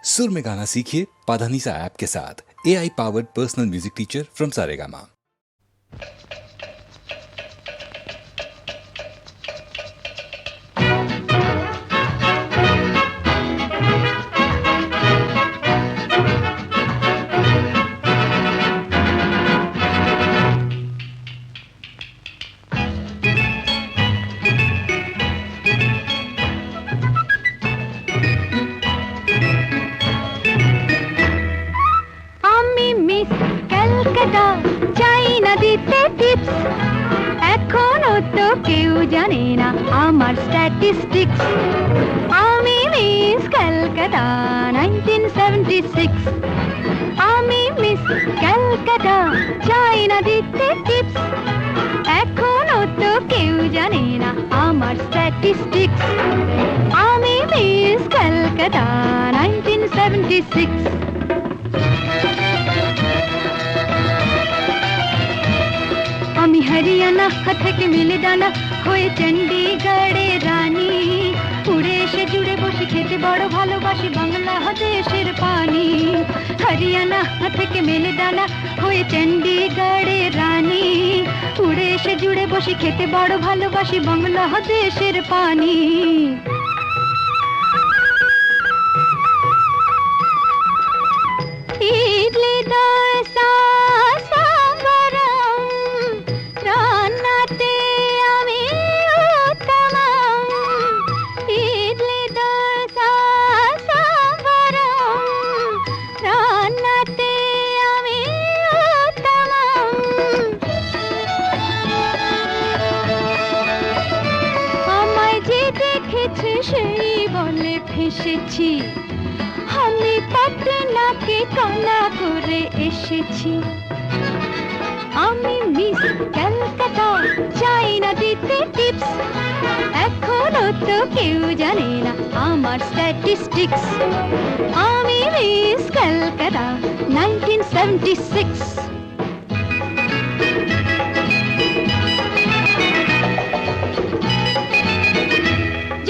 सुर में गाना सीखिए पाधानीसा ऐप के साथ। AI powered personal music teacher from Saregama. এখনো তো কেউ জানে না আমার স্ট্যাটিস্টিক্স। আমি মিস ক্যালকাটা 1976। আমি মিস ক্যালকাটা চাই না দিতে টিপস। এখনো তো কেউ জানে না আমার স্ট্যাটিস্টিক্স। আমি মিস ক্যালকাটা 1976। আমি হরিয়ানা থেকে মিলে ডানা হয়ে চণ্ডীগড়ের রানী। উড়ে এসে জুড়ে বসে খেতে বড় ভালোবাসি বাংলাদেশের পানি। হরিয়ানা থেকে মেলে ডানা হয়ে চণ্ডীগড়ের রানী। উড়ে এসে জুড়ে বসে খেতে বড় ভালোবাসি বাংলাদেশের পানি। ইডলি দোসা সেই বলে ফেসেছি, আমি পাটনাকে কানা করে এসেছি। আমি মিস ক্যালকাটা চাই না দিতে টিপস। এখনো তো কেউ জানে না আমার স্ট্যাটিস্টিক্স। আমি মিস ক্যালকাটা 1976।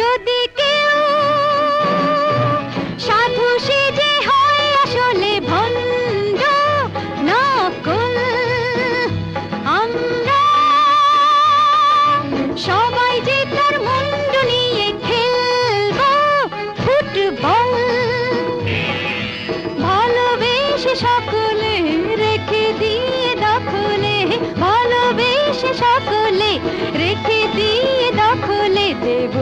যদি কেউ সাধু সেজে হয় আসলে ভণ্ড নকল, আমরা সবাই যে তার মুন্ডু নিয়ে খেলবো ফুটবল। ভালোবেসে সকলে রেখে দিয়ে দখলে, ভালোবেসে সকলে রেখে দিয়ে দখলে দেব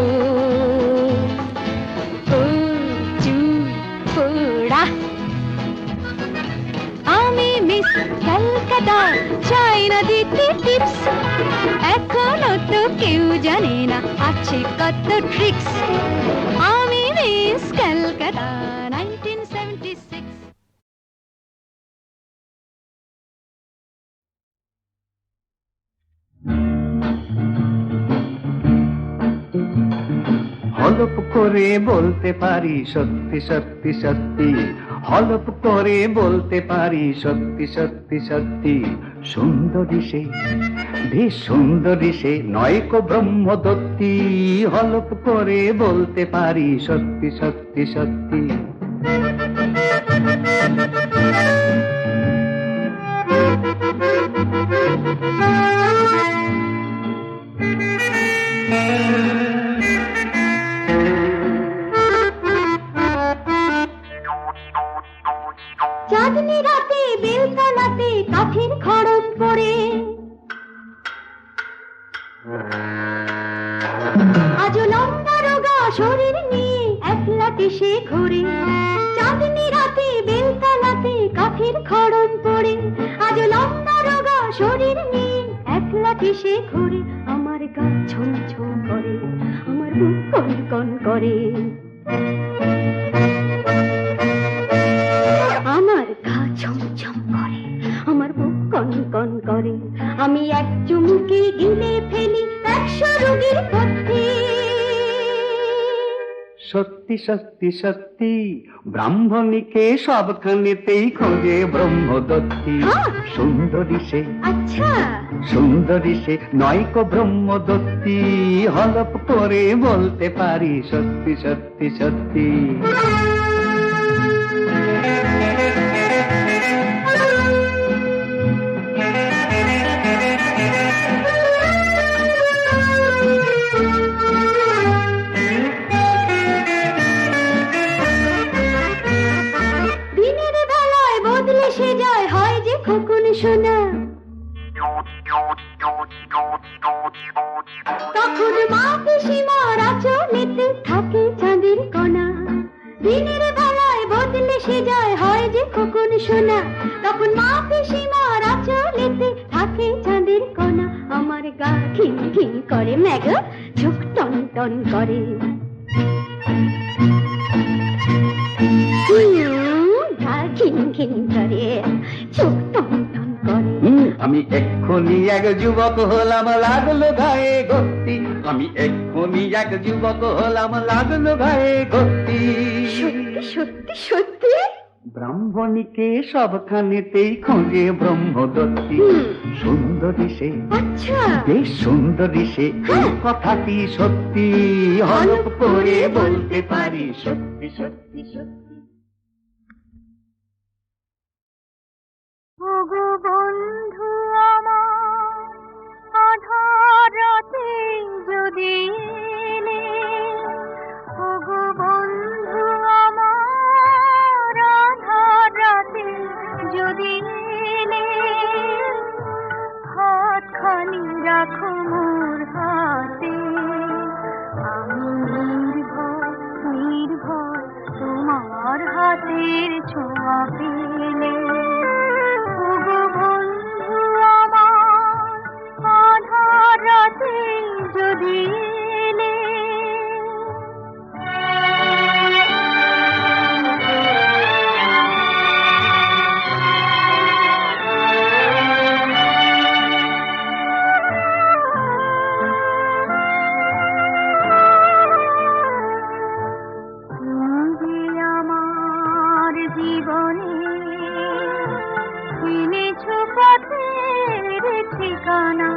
পোড়া। আমি মিস ক্যালকাটা চাই না দিতে টিপস। এখনো তো কেউ জানে না আছে কত ট্রিক্স। আমি মিস ক্যালকাটা 1976। হলপ করে বলতে পারি সত্যি সত্যি সত্যি। হলপ করে বলতে পারি সত্যি সত্যি সত্যি। সুন্দরী সে, বেশ সুন্দরী সে, নয়কো ব্রহ্মদত্তী। হলপ করে বলতে পারি সত্যি সত্যি সত্যি। চাঁদনি রাতে বেলতলাতে কাঠের খড়ম পড়ে, আজ লম্বা রোগা শরীর নিয়ে একলা কিসে ঘুরে। চাঁদনি রাতে বেলতলাতে কাঠের খড়ম পড়ে, আজ লম্বা রোগা শরীর নিয়ে একলা কিসে ঘুরে। আমার গা ছম ছম করে, আমার বুক কন কন করে। আমার গা ছমছম করে, আমার বুক কন কন করে। আমি এক চুমুকে গিলে ফেলি 100 রোগীর পথে। সত্যি সত্যি সত্যি, ব্রাহ্মণীকে সবখানেতেই খোঁজে ব্রহ্মদত্তী। সুন্দরী সে, আচ্ছা সুন্দরী সে, নয়কো ব্রহ্মদত্তী। হলপ করে বলতে পারি সত্যি সত্যি সত্যি। শোনা। তখন মা পিসিমার আঁচলেতে থাকে চাঁদের কণা, দিনের বেলায় বদলে সে যায় হয় যে খোকন সোনা। তখন মা পিসিমার আঁচলেতে থাকে চাঁদের কণা, আমার গা ঘিন ঘিন করে ম্যাগ, চোখ টন টন করে, গা ঘিন ঘিন করে, চোখ টন টন করে। আমি এক্ষুনি এক যুবক হলাম, লাগলো গায়ে গতি। আমি এক্ষুনি এক যুবক হলাম, লাগলো গায়ে গতি। সত্যি সত্যি সত্যি ব্রাহ্মণীকে সবখানেতেই খোঁজে ব্রহ্মদত্তি। সুন্দরী সে, আচ্ছা বেশ সুন্দরী সে, এই কথাটি সত্যি। হলপ করে বলতে পারি সত্যি সত্যি সত্যি। ওগো বন্ধু আমার আধার রাতে যদি এলে, ওগো বন্ধু আমার আধার রাতে যদি এলে, হাতখানি রাখো মোর হাতে, আমি নির্ভয় নির্ভয় তোমার হাতের ছোঁয়া পেলে। ওগো বন্ধু আমার আধার রাতে যদি এলে, তুমি যে আমার জীবনে এনেছো পথের ঠিকানা,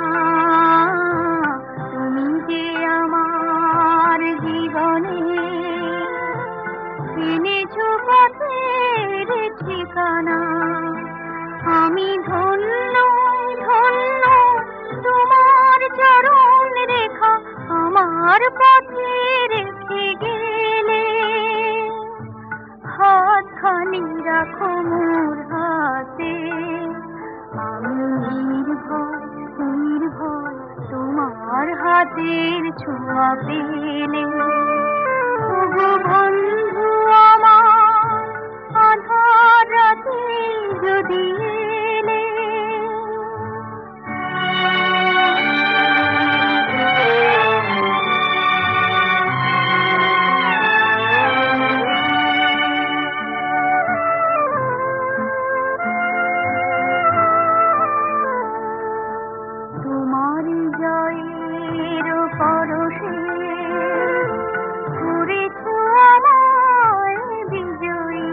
তুমি যে আমার জীবনে এনেছো পথের ঠিকানা, আমি ধন্য ধন্য তোমার চরণ রেখা আমার পথে রেখে গেলে, হাতখানি রাখো মোর হাতে, আমি নির্ভয় নির্ভয় তোমার হাতের ছোঁয়া পেলে। ওগো বন্ধু আমার আধার রাতে যদি এলে, তোমার জয়ের পরশে করেছো আমায় বিজয়ী,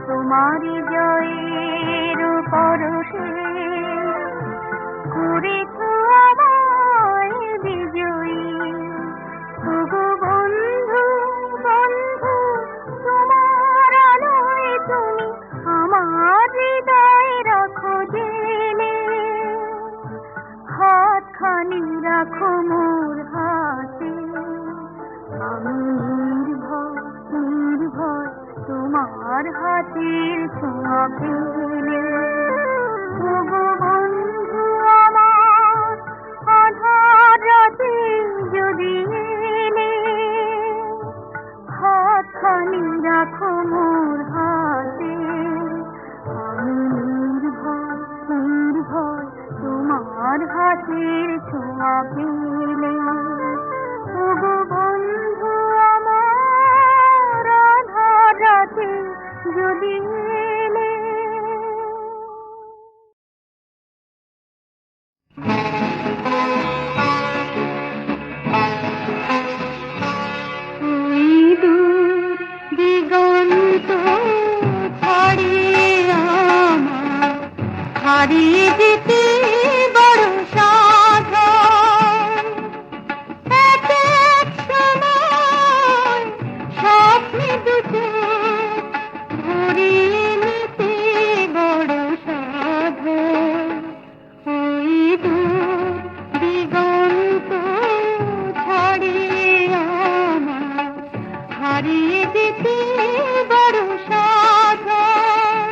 তোমার জয়ের পরশে করেছো আমায় বিজয়ী। ওগো বন্ধু বন্ধু তোমার আলোয় তুমি আমার হৃদয় রাখো জেলে, হাতখানি রাখো মোর হাতে, আমি নির্ভয় নির্ভয় তোমার হাতের ছোঁয়া পেলে। ওগো বন্ধু আমার আধার রাতে যদি এলে, হাতখানি রাখো মোর হাতে, আমি নির্ভয় নির্ভয় তোমার হাতের ছোঁয়া পেলে। ওগো বন্ধু আমার আধার রাতে যদি এলে। ওই দূর দিগন্ত ছাড়িয়ে আমার হারিয়ে যেতে বড় সাধন, এক এক সময় স্বপ্নে দুটো ভরিয়ে নিতে বড় সাধন। ওই দূর দিগন্ত ছাড়িয়ে আমার হারিয়ে যেতে বড় সাধন।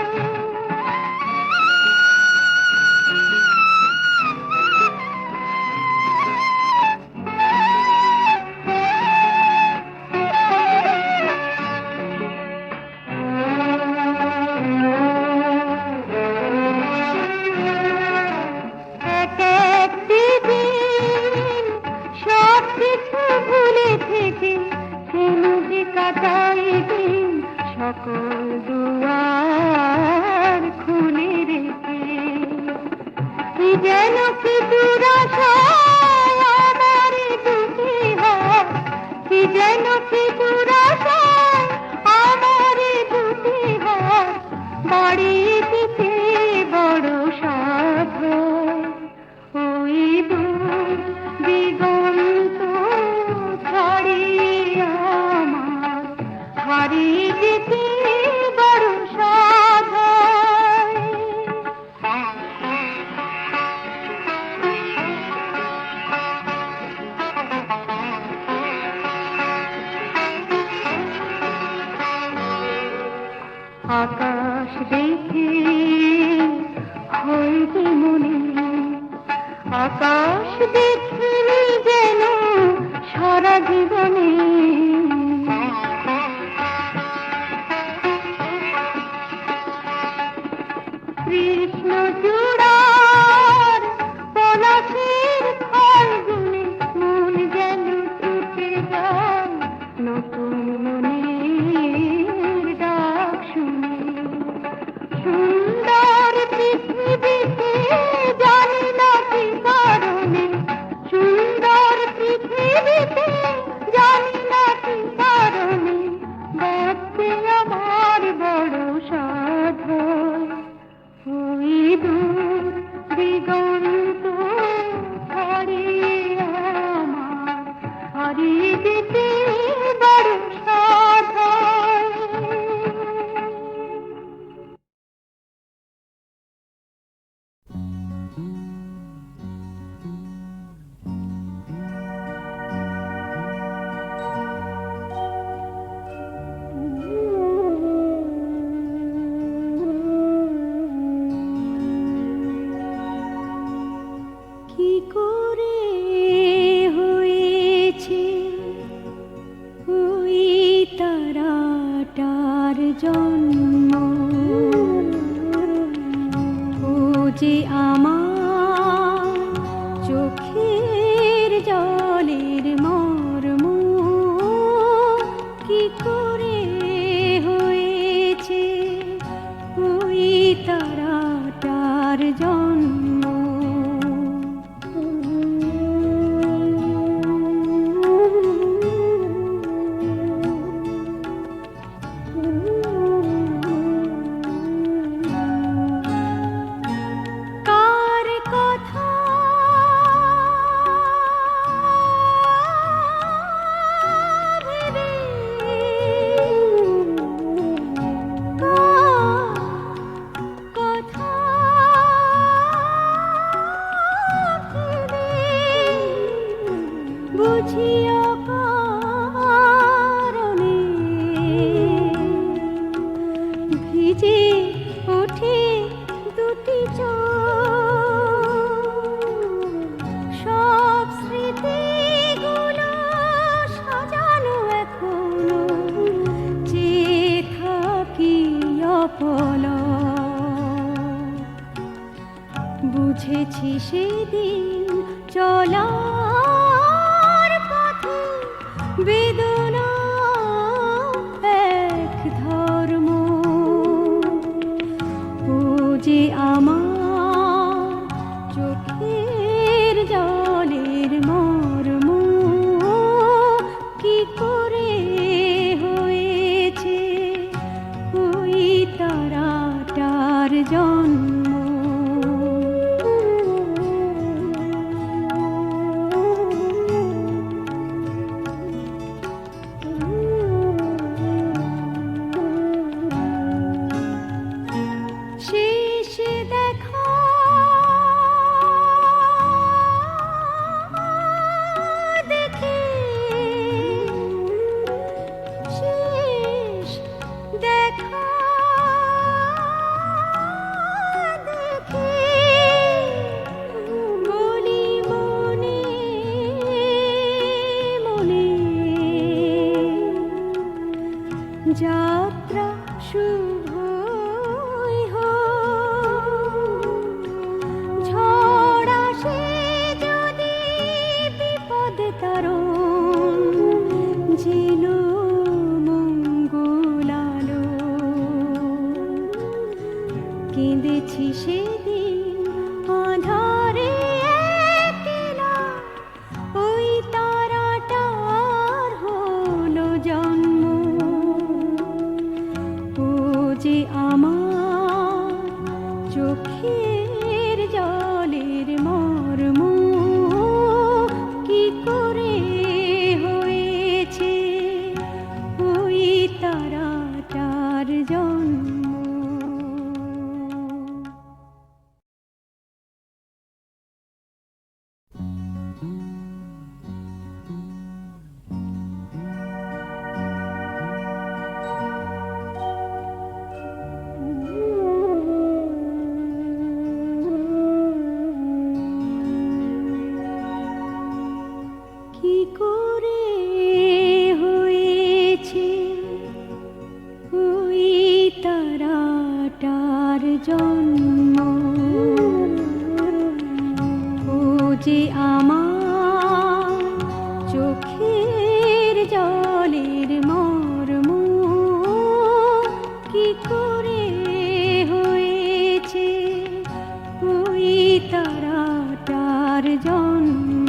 হারিয়ে যেতে বড় সাধায়। আকাশ দেখে হইবে মনে, আকাশ দেখে যেন সারা জীবনে কৃষ্ণ চূড়ার পলাশের ফাল্গুনে মন যেন ছুটে যায় নতুন মনের ডাক শুনে। সুন্দর পৃথিবীতে জানি না কি কারণে, সুন্দর পৃথিবীতে জানি না কি কারণে বাঁচতে আমার বড় সাধয়। ওই দূর দিগন্ত হারিয়ে আমার হারিয়ে যেতে বড় সাধয়। কি করে হয়েছে ওই তারাটার জন্ম, ও যে আমার চোখের জলের মর্ম। কি করে হয়েছে ওই তারাটার জন্ম। কার কথা ভেবে, কার কথা ভেবে বুঝিও কারণে ভিজে ওঠে দুটি চোখ। সব স্মৃতিগুলো সাজানো এখনো যে থাকি অপলক। বুঝেছি সেদিন চলার পথে বেদনা এক ধর্ম। ও যে আমার চোখের জলের মর্ম। কি করে হয়েছে ওই তারাটার জন্ম। শেষ দেখা দেখে, শেষ দেখা দেখে বলি মনে মনে যাত্রা শুভই হোক। ঝড় আসে যদি বিপদ তারণ যেন মঙ্গলালো। কেঁদেছি সেদিন আঁধারে একলা, ওই তারাটার হলো জন্ম। ও যে আমার চোখের জলের মর্ম। কি করে হয়েছে ওই তারা জন্ম। কি করে হয়েছে ওই তারাটার জন্ম, ও যে আমার চোখের জলের মর্ম, কি করে হয়েছে ওই তারাটার জন্ম।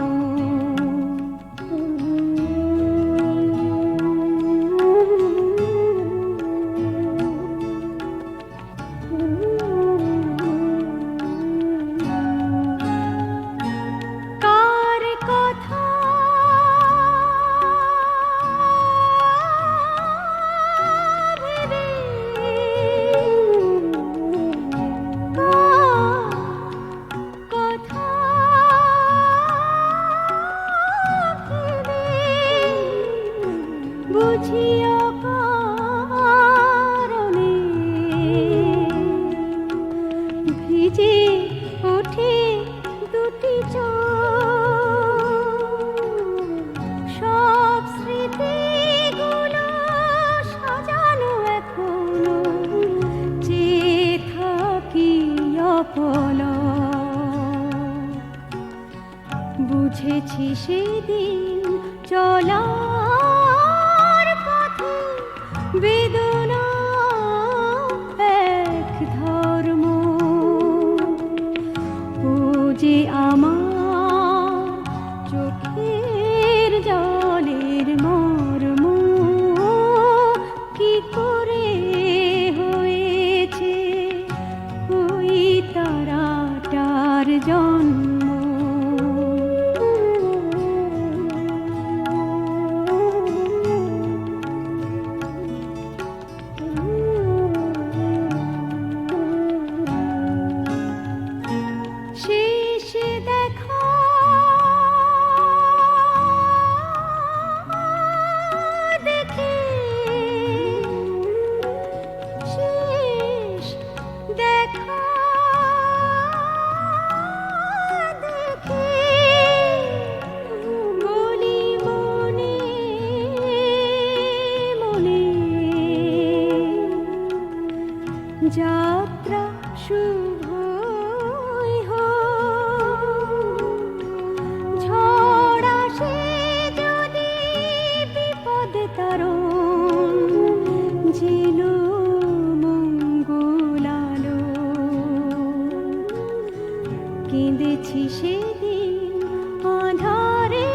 কার কথা ভেবে, কার কথা ভেবে বুঝিও কারণে ভিজে ওঠে দুটি চোখ, সব স্মৃতিগুলো সাজানো এখনো চেয়ে থাকি অপলক। বুঝেছি সেদিন চলার পথে বেদনা এক ধর্ম, ও যে আমার চোখের জলের মর্ম, কি করে হয়েছে ওই তারাটার জন্ম। শেষ দেখা দেখে, শেষ দেখা দেখে বলি মনে মনে, যাত্রা শুভই হোক, ঝড় আসে যদি বিপদে তারণ, যেন মঙ্গলালো। কেঁদেছি সেদিন আঁধারে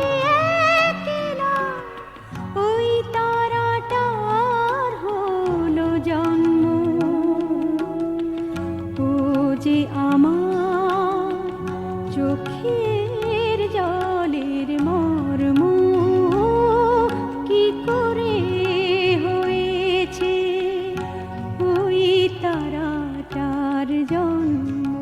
একলা, ওই তারাটার হলো জন্ম, ও যে আমার চোখের জলের মর্ম, কি করে হয়েছে ওই তারাটার জন্ম।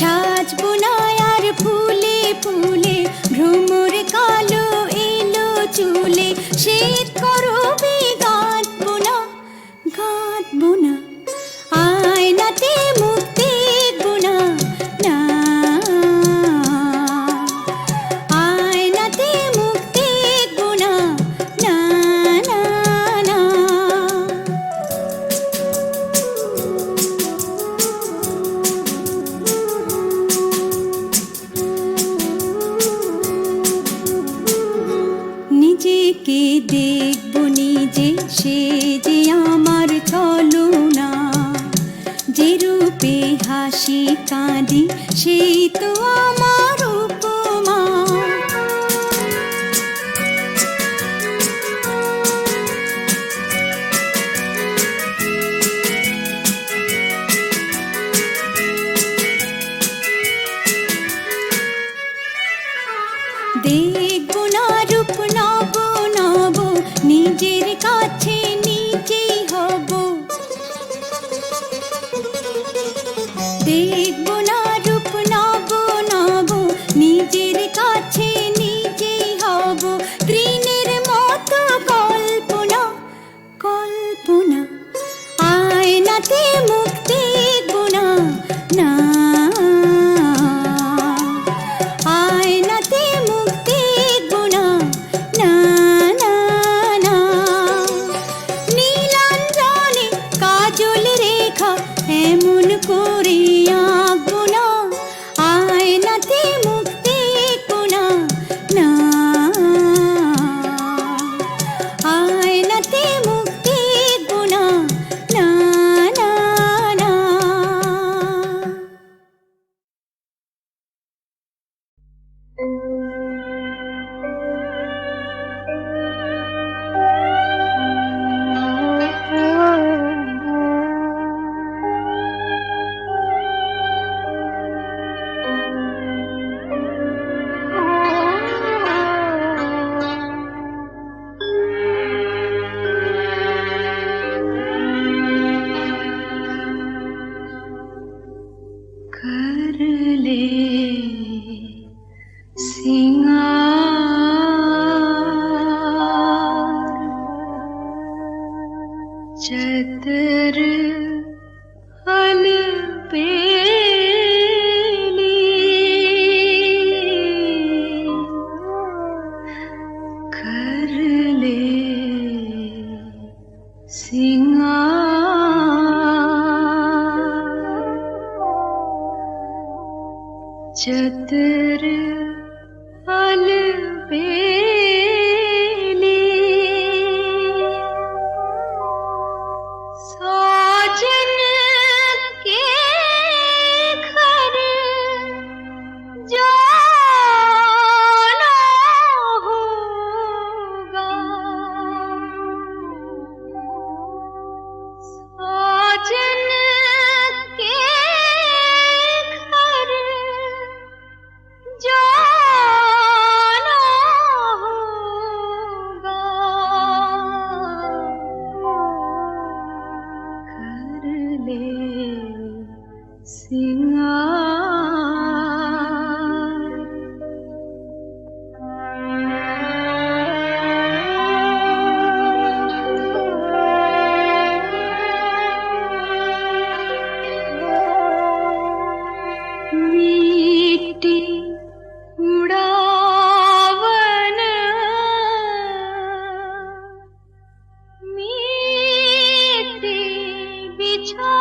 সাজবো না আর ফুলে ফুলে ভ্রমর কালো এলো চুলে শীত করবে গাঁথবো না গাঁথবো না আয়নাতে মুখ দেখবো না না আয়নাতে মুখ দেখবো না না না না নিজেকে দেখবো নিজে সে যে আমার ছলনা যে রূপে হাসি কাঁদি সেই তো আমার উপমা দেখবো না রূপ নব নব নিজের কাছে নিজেই হব দেখবো না রূপ নব নব নিজের কাছে নিজেই হব তৃণের মতো কল্পনা কল্পনা আয়নাতে মুখ দেখবো না না আয়নাতে মুখ দেখবো না না না না নীলাঞ্জনে কাজল রেখা এমন করে আঁকবো না আয়নাতে মুখ দেখবো না না আয়নাতে মুখ দেখবো না না না না कर ले सिंगार चतर अलबेली कर ले सिंगार चतर अलबेली साजन के घर जाना होगा साजन के घर जाना होगा कर ले सिंगार मीठी उड़ावन मीठी बिछावन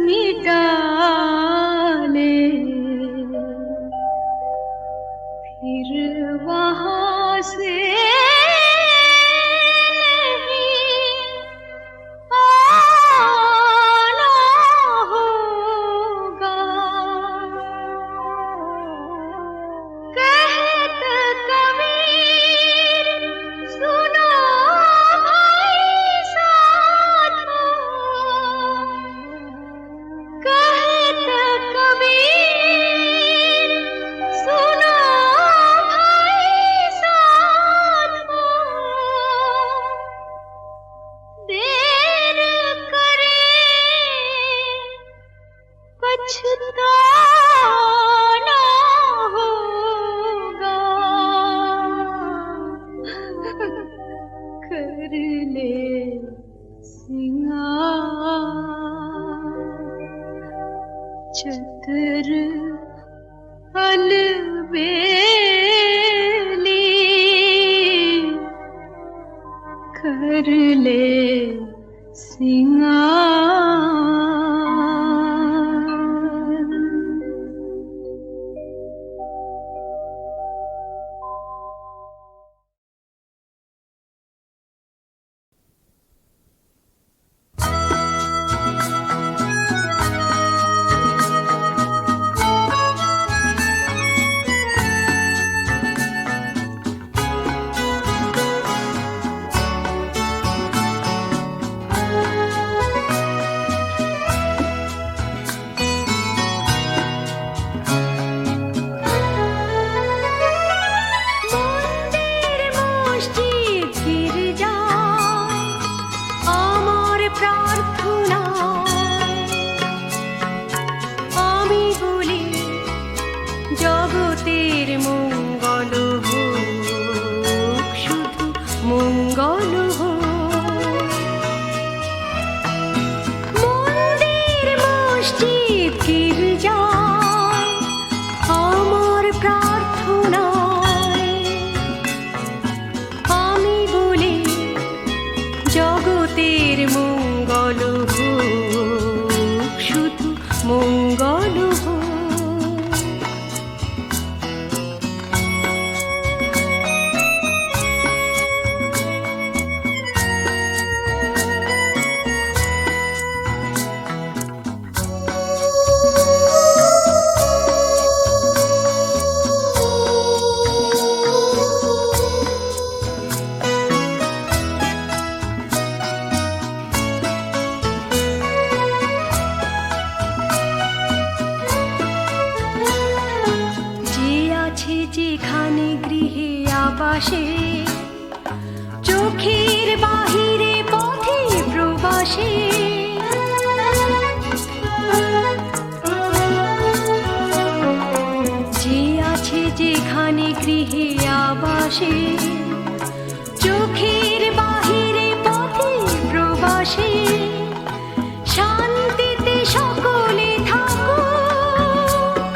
मिटा ले फिर वहां से आना होगा। कहत कबीर सुनो भाई साधो, कहत कबीर सुनो भाई साधो, देर करे पछताना होगा। कर ले सिंगार चतर अलबेली, कर ले सिंगार। জগতের মঙ্গল হোক, শুধু মঙ্গল হোক। মন্দির মসজিদ গির্জা আমার প্রার্থনায়, আমি বলি জগতের মঙ্গল হোক, শুধু মঙ্গল হোক। যেখানে গৃহে আবাসে, চোখের বাহিরে পথে প্রবাসে, যে আছে যেখানে গৃহে আবাসে, চোখের বাহিরে পথে প্রবাসে, শান্তিতে সকলে থাকুক,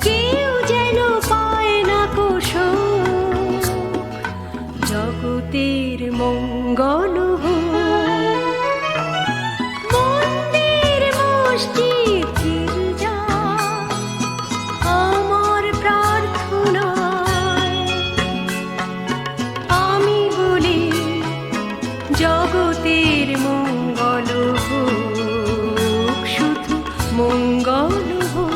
কেউ যেন পায় না কুশোক, জগতের মঙ্গল হোক। মন্দির মসজিদ গির্জা আমার প্রার্থনায়, আমি বলি জগতের মঙ্গল হোক, শুধু মঙ্গল হোক।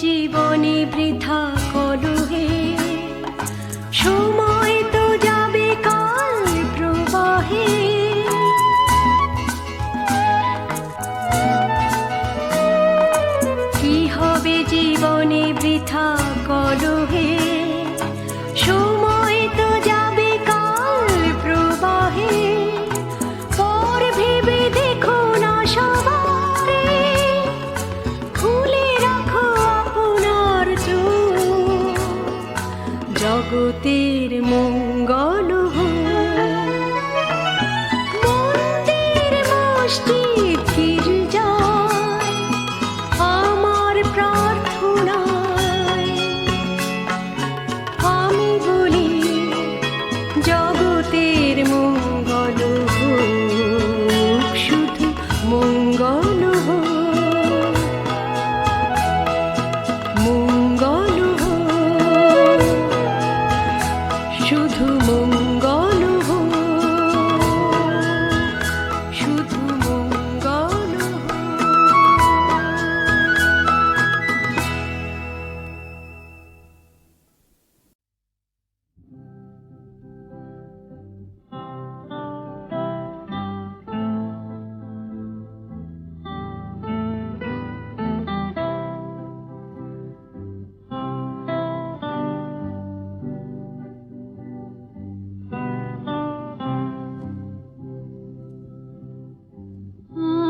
জীবনে বৃথা কলহে, সময় তো যাবে কাল প্রবাহে, কি হবে জীবনে বৃথা কলহে, সময় তো যাবে কাল প্রবাহে, পর ভেবে জগতের মঙ্গল হোক। মন্দির মসজিদ গির্জায় আমার প্রার্থনায় আমি বলি জগতের মঙ্গল হোক, শুধু মঙ্গল হোক, মঙ্গল হোক, শুধু মঙ্গল হোক, শুধু মঙ্গল হোক।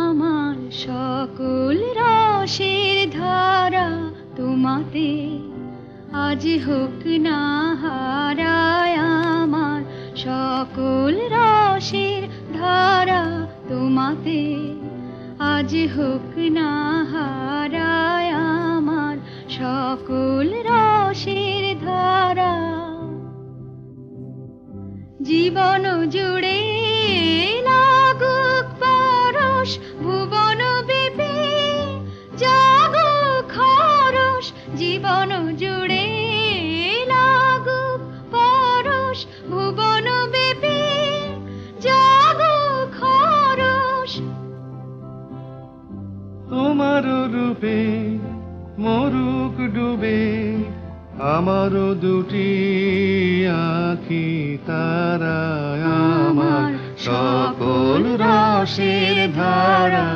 আমার সকল রসের ধারা তোমাতে আজ হোক না হারায়। আমার সকল রসের ধারা তোমাতে আজ হোক না হারায়। আমার সকল রসের ধারা জীবন জুড়ে লাগুক পরশ, ভুবন ব্যাপী জাগুক হরষ। জীবন জুড়ে লাগুক পরশ, ভুবন ব্যাপী জাগুক হরষ। তোমার রূপে মরুক ডুবে আমারও দুটি আঁখি তারা। আমার সকল রসের ধারা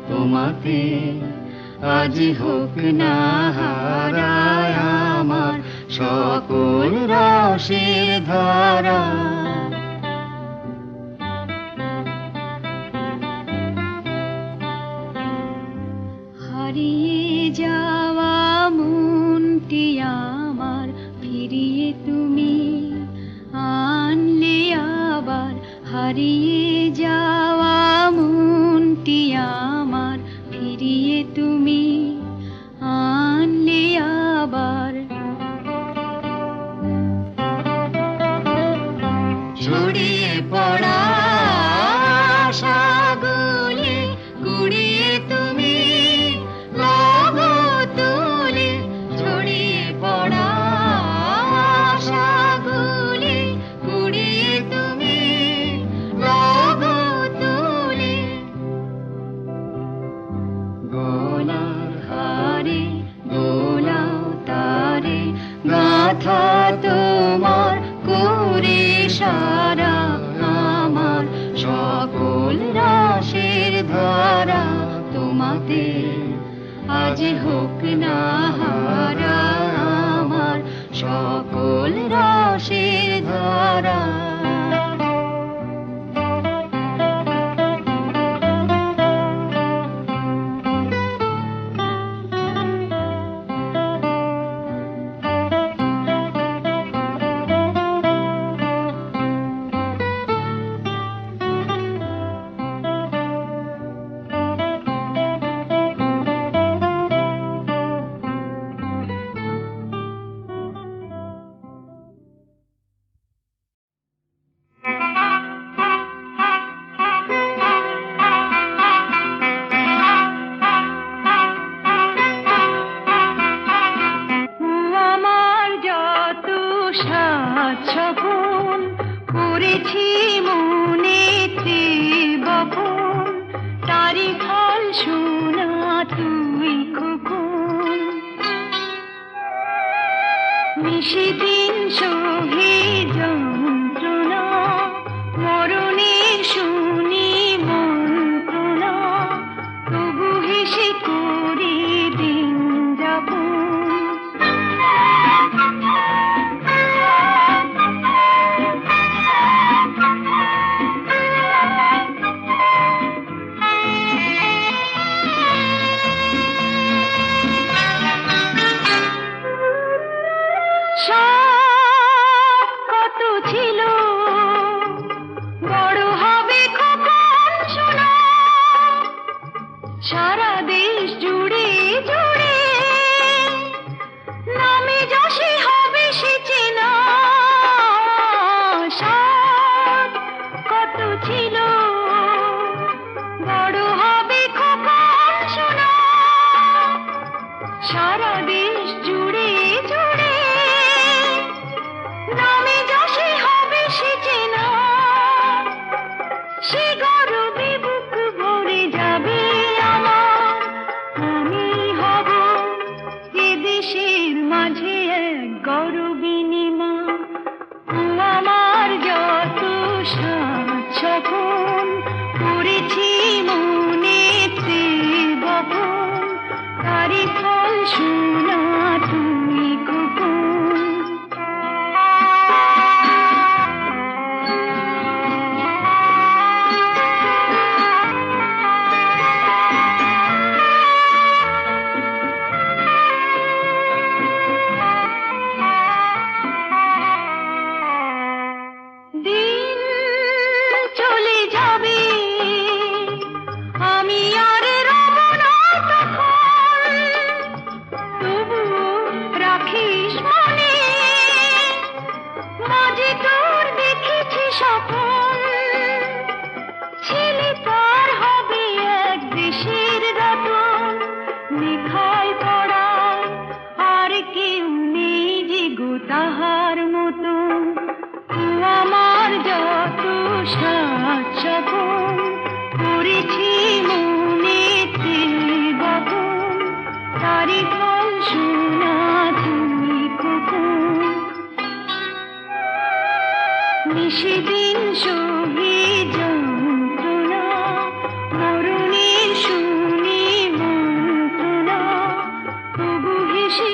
তোমাতে আজ হোক না হারায়। আমার সকল রসের ধারা হারিয়ে যাওয়া মনটি আমার ফিরিয়ে তুমি আনলে আবার। হারিয়ে যাওয়া মনটি আমার ফিরিয়ে তুমি আনলে আবার। ছড়িয়ে পড়া আশাগুলি কুড়িয়ে তুমি লাগো তুলে। ছড়িয়ে পড়া আশাগুলি কুড়িয়ে তুমি লাগো তুলে। গলার হারে দোলাও তারে গাথা তোমার করে সারা। আমার সকল রসের ধারা তোমাতে আজ হোক না হারা। আমার সকল রসের ধারা সারা দেশ জুড়ে জুড়ে নামে যশে হবে সে চেনা। সাত কত ছিল বড় হবে খোকন সোনা। সারা দেশ জুড়ে জুড়ে নামে যশে হবে সে চেনা। সে গৌরবে বুক ভরে যাবে আমার। আমি হব এ দেশের মাঝে এক গৌরবিনী মা। ও আমার যত সাত সপন করেছি মনেতে বপন, তারি ফল শোনা তুমি খোকন। দিন চলে যাবে আমি আর রব না তখন, তবু রাখিস মনে মাঝে তোর দেখেছি স্বপন। ছেলে তার হবে এক দেশের রতন, লেখায় পড়ায় আর কেউ নেই যে গো তাহার মতন। ও আমার যত সাত সপন করেছি মনেতে বপন, তারি ফল শোনা তুমি খোকন। নিশিদিন সহি যন্ত্রণা, মরণের শুনি মন্ত্রণা, তবু হেসে